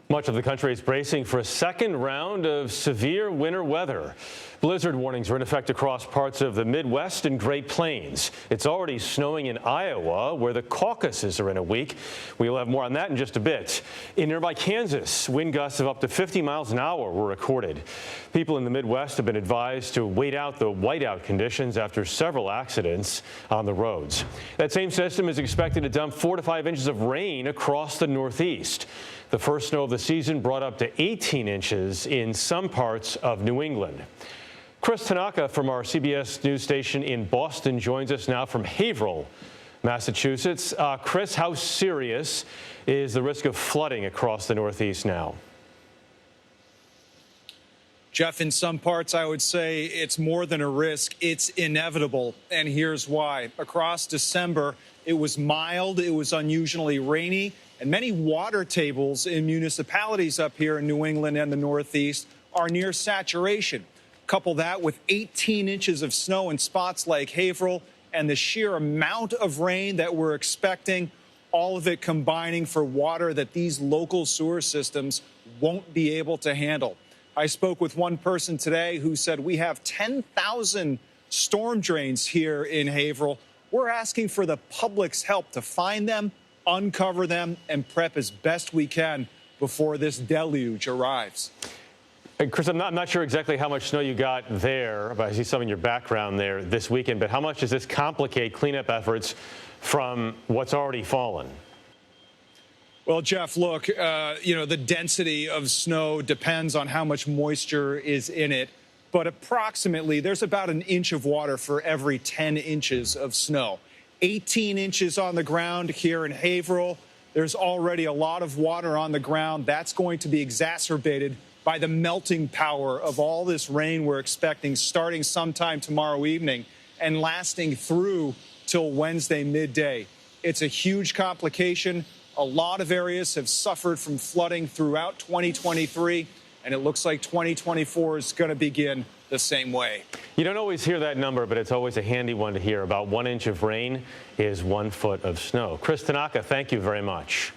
Much of the country is bracing for a second round of severe winter weather. Blizzard warnings are in effect across parts of the Midwest and Great Plains. It's already snowing in Iowa, where the caucuses are in a week. We'll have more on that in just a bit. In nearby Kansas, wind gusts of up to 50 miles an hour were recorded. People in the Midwest have been advised to wait out the whiteout conditions after several accidents on the roads. That same system is expected to dump 4 to 5 inches of rain across the Northeast. The first snow of the season brought up to 18 inches in some parts of New England. Chris Tanaka from our CBS News station in Boston joins us now from Haverhill, Massachusetts. Chris, how serious is the risk of flooding across the Northeast now? Jeff, in some parts, I would say it's more than a risk. It's inevitable. And here's why. Across December, it was mild, it was unusually rainy, and many water tables in municipalities up here in New England and the Northeast are near saturation. Couple that with 18 inches of snow in spots like Haverhill and the sheer amount of rain that we're expecting, all of it combining for water that these local sewer systems won't be able to handle. I spoke with one person today who said we have 10,000 storm drains here in Haverhill. We're asking for the public's help to find them, uncover them, and prep as best we can before this deluge arrives. And Chris, I'm not sure exactly how much snow you got there, but I see some in your background there this weekend. But how much does this complicate cleanup efforts from what's already fallen? Well, Jeff, look, the density of snow depends on how much moisture is in it. But approximately, there's about an inch of water for every 10 inches of snow. 18 inches on the ground here in Haverhill. There's already a lot of water on the ground. That's going to be exacerbated by the melting power of all this rain we're expecting starting sometime tomorrow evening and lasting through till Wednesday midday. It's a huge complication. A lot of areas have suffered from flooding throughout 2023, and it looks like 2024 is going to begin the same way. You don't always hear that number, but it's always a handy one to hear. About 1 inch of rain is 1 foot of snow. Chris Tanaka, thank you very much.